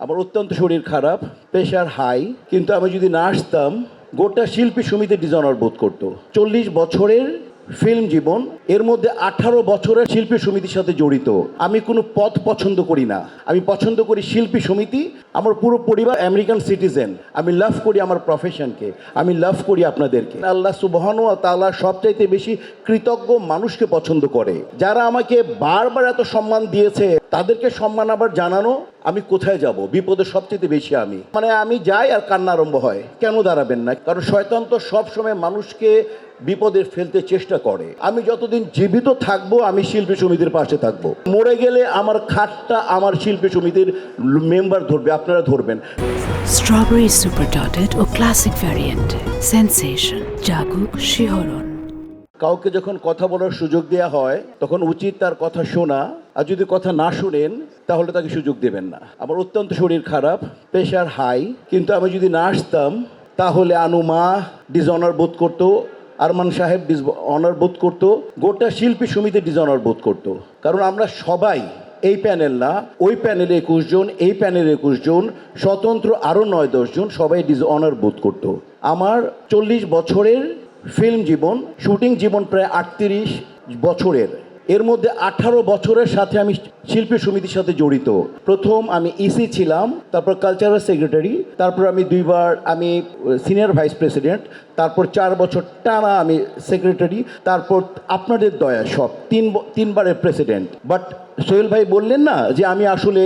আমার অত্যন্ত শরীর খারাপ, প্রেশার হাই, কিন্তু আমি যদি না আসতাম গোটা শিল্পী সমিতি ডিসঅনার বোধ করতো। 40 বছরের ফিল্ম জীবন, এর মধ্যে 18 বছরের শিল্পী সমিতির সাথে জড়িত। আমি কোনো পদ পছন্দ করি না, আমি পছন্দ করি শিল্পী সমিতি। আমার পুরো পরিবার আমেরিকান সিটিজেন। আমি লাভ করি আমার প্রফেশনকে, আমি লাভ করি আপনাদেরকে। আল্লাহ সুবহানাহু ওয়া তাআলা সবচাইতে বেশি কৃতজ্ঞ মানুষকে পছন্দ করে। যারা আমাকে বারবার এত সম্মান দিয়েছে, তাদেরকে সম্মান আবার জানানো। আমি কোথায় যাব? বিপদে সবচেয়ে বেশি আমি যাই আর কান্না আরম্ভ হয়। কেন দাঁড়াবেন না? কারণ শয়তান তো সবসময় মানুষকে বিপদে ফেলতে চেষ্টা করে। আমি যতদিন জীবিত থাকবো আমি শিল্পী সমিতির পাশে থাকবো। মরে গেলে আমার খাটটা আমার শিল্পী সমিতির মেম্বার ধরবে, আপনারা ধরবেন। স্ট্রবেরি সুপার ডটেড ও ক্লাসিক ভ্যারিয়েন্টে সেন্সেশন জাগুক শিহরণ। কাউকে যখন কথা বলার সুযোগ দেওয়া হয় তখন উচিত তার কথা শোনা, আর যদি কথা না শুনেন তাহলে তাকে সুযোগ দেবেন না। আমার অত্যন্ত শরীর খারাপ, প্রেশার হাই, কিন্তু আমি যদি না আসতাম তাহলে আনুমা ডিসঅনার বোধ করতো, আরমান সাহেব ডিসঅনার বোধ করতো, গোটা শিল্পী সমিতি ডিসঅনার বোধ করতো। কারণ আমরা সবাই, এই প্যানেল না, ওই প্যানেলে 21 জন, এই প্যানেলে 21 জন, স্বতন্ত্র আরও 9-10 জন, সবাই ডিসঅনার বোধ করতো। আমার 40 বছরের ফিল্ম জীবন, শুটিং জীবন প্রায় 38 বছরের, এর মধ্যে 18 বছরের সাথে আমি শিল্পী সমিতির সাথে জড়িত। প্রথম আমি ইসি ছিলাম, তারপর কালচারাল সেক্রেটারি, তারপর আমি 2 বার আমি সিনিয়র ভাইস প্রেসিডেন্ট, তারপর 4 বছর টানা আমি সেক্রেটারি, তারপর আপনাদের দয়া সব 3 বারের প্রেসিডেন্ট। বাট সোহেল ভাই বললেন না যে আমি আসলে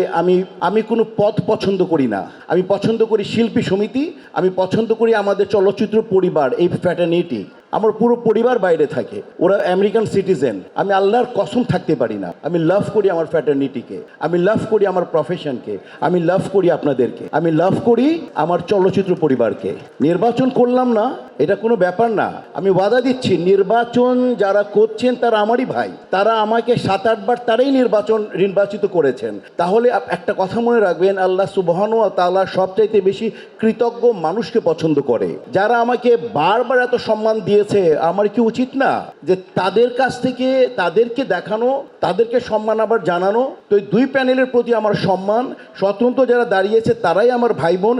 আমি কোনো পদ পছন্দ করি না, আমি পছন্দ করি শিল্পী সমিতি, আমি পছন্দ করি আমাদের চলচ্চিত্র পরিবার, এই ফ্র্যাটার্নিটি। আমার পুরো পরিবার বাইরে থাকে, ওরা আমেরিকান সিটিজেন। আমি আল্লাহর কসম থাকতে পারি না। আমি লাভ করি আমার ফ্র্যাটার্নিটিকে, আমি লাভ করি আমার প্রফেশনকে, আমি লাভ করি আপনাদেরকে, আমি লাভ করি আমার চলচ্চিত্র পরিবারকে। নির্বাচন করলাম না, এটা কোনো ব্যাপার না। আমি ওয়াদা দিচ্ছি, নির্বাচন যারা করছেন তারা আমারই ভাই, তারা আমাকে 7-8 বার তারাই নির্বাচিত করেছেন। তাহলে একটা কথা মনে রাখবেন, আল্লাহ সুবহানাহু ওয়া তাআলা সবচাইতে বেশি কৃতজ্ঞ মানুষকে পছন্দ করে। যারা আমাকে বারবার এত সম্মান দিয়েছে, আমার কি উচিত না যে তাদের কাছ থেকে তাদেরকে দেখানো, তাদেরকে সম্মান আবার জানানো? তো এই 2 প্যানেলের প্রতি আমার সম্মান। স্বতন্ত্র যারা দাঁড়িয়েছে তারাই আমার ভাই বোন।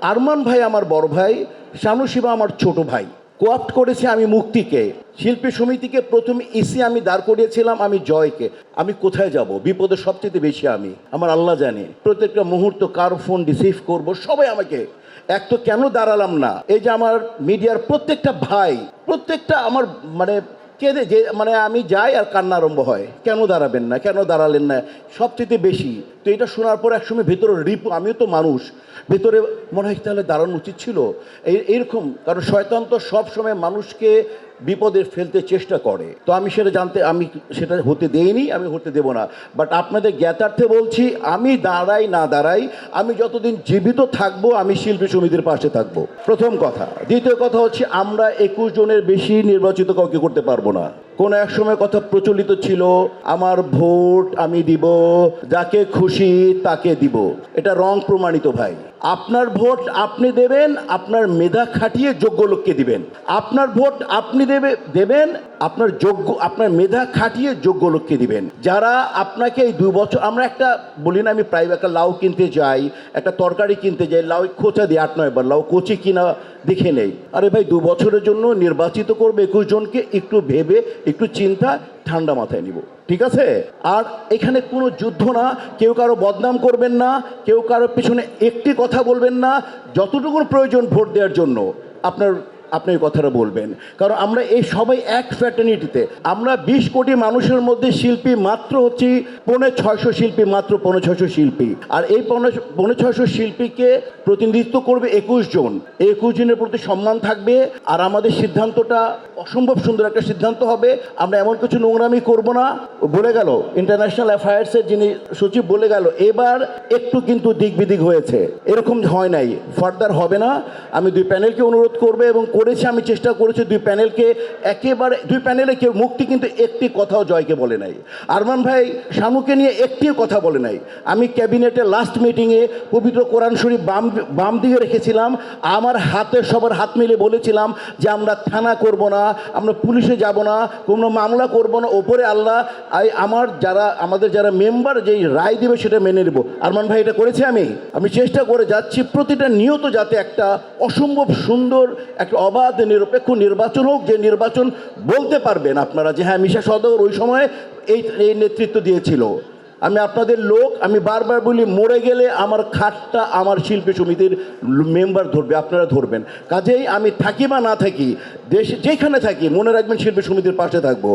আরমান ভাই আমার বড় ভাই, শানু শিবা আমার ছোট ভাই। কোঅপ্ট করেছি আমি মুক্তিকে, শিল্পী সমিতিকে প্রথম ইসি আমি দাঁড় করিয়েছিলাম আমি জয়কে। আমি কোথায় যাব? বিপদে সবচেয়ে বেশি আমার আল্লাহ জানে। প্রত্যেকটা মুহূর্ত কার ফোন রিসিভ করব, সবাই আমাকে। এক তো কেন দাঁড়ালাম না, এই যে আমার মিডিয়ার প্রত্যেকটা ভাই, প্রত্যেকটা আমার কেঁদে যে আমি যাই আর কান্না আরম্ভ হয়। কেন দাঁড়াবেন না? কেন দাঁড়ালেন না? সবচেয়ে বেশি তো এটা শোনার পর একসময় ভেতরে আমিও তো মানুষ, ভেতরে মনে হয় তাহলে দাঁড়ানো উচিত ছিল। এইরকম, কারণ শয়তান তো সবসময় মানুষকে বিপদে ফেলতে চেষ্টা করে। তো আমি সেটা হতে দেইনি, আমি হতে দেব না। বাট আপনাদের জ্ঞাতার্থে বলছি, আমি দাঁড়াই না দাঁড়াই, আমি যতদিন জীবিত থাকবো আমি শিল্পী সমিতির পাশে থাকবো, প্রথম কথা। দ্বিতীয় কথা হচ্ছে, আমরা 21 জনের বেশি নির্বাচিত কাউকে করতে পারবো না। কোন এক সময় কথা প্রচলিত ছিল, আমার ভোট আমি দিব, যাকে খুশি তাকে দিব। এটা রং প্রমাণিত ভাই। আপনার ভোট আপনি দেবেন, আপনার মেধা খাটিয়ে যোগ্য লোককে দিবেন। আপনার ভোট আপনি দেবেন আপনার মেধা খাটিয়ে যোগ্য লোককে দিবেন। যারা আপনাকে এই 2 বছর, আমরা একটা বলি না, আমি প্রাইভেট একটা লাউ কিনতে যাই, একটা তরকারি কিনতে যাই, লাউ খোঁচা দিই 8-9 বার, লাউ কচি কিনা দেখে নেই। আরে ভাই, 2 বছরের জন্য নির্বাচিত করবে 21 জনকে, একটু ভেবে, একটু চিন্তা, ঠান্ডা মাথায় নিব, ঠিক আছে? আর এখানে কোনো যুদ্ধ না, কেউ কারো বদনাম করবেন না, কেউ কারো পেছনে একটি কথা বলবেন না। যতটুকু প্রয়োজন ভোট দেওয়ার জন্য আপনি এই কথাটা বলবেন। কারণ আমরা এই সবাই এক ফ্র্যাটার্নিটিতে। আমরা 20 কোটি মানুষের মধ্যে শিল্পী মাত্র হচ্ছে 650 শিল্পী, মাত্র 650 শিল্পী। আর এই 650 শিল্পীকে প্রতিনিধিত্ব করবে 21 জন। এই 21 জনের প্রতি সম্মান থাকবে। আর আমাদের সিদ্ধান্তটা অসম্ভব সুন্দর একটা সিদ্ধান্ত হবে। আমরা এমন কিছু নোংরামি করব না। বলে গেল ইন্টারন্যাশনাল অ্যাফেয়ার্সের যিনি সচিব বলে গেল, এবার একটু কিন্তু দিক বিদিক হয়েছে, এরকম হয় নাই, ফার্দার হবে না। আমি 2 প্যানেলকে অনুরোধ করবো এবং করেছি, আমি চেষ্টা করেছি দুই প্যানেলকে একেবারে, দুই প্যানেলে কেউ মুক্তি কিন্তু একটি কথাও জয়কে বলে নাই। আরমান ভাই শানুকে নিয়ে একটিও কথা বলে নাই। আমি ক্যাবিনেটের লাস্ট মিটিংয়ে পবিত্র কোরআন শরীফ বাম দিকে রেখেছিলাম, আমার হাতে সবার হাত মিলে বলেছিলাম যে আমরা থানা করব না, আমরা পুলিশে যাব না, কোনো মামলা করব না, ওপরে আল্লাহ আমাদের যারা মেম্বার যেই রায় দেবে সেটা মেনে নেব। আরমান ভাই এটা করেছে। আমি চেষ্টা করে যাচ্ছি প্রতিটা নিয়ত যাতে একটা অসম্ভব সুন্দর একটা অবাধ নিরপেক্ষ নির্বাচন হোক, যে নির্বাচন বলতে পারবেন আপনারা যে হ্যাঁ মিশা সওদাগর ওই সময় এই নেতৃত্ব দিয়েছিল। আমি আপনাদের লোক, আমি বারবার বলি মরে গেলে আমার খাটটা আমার শিল্পী সমিতির মেম্বার ধরবে, আপনারা ধরবেন। কাজেই আমি থাকি বা না থাকি, দেশে যেখানে থাকি মনে রাখবেন শিল্পী সমিতির পাশে থাকবো।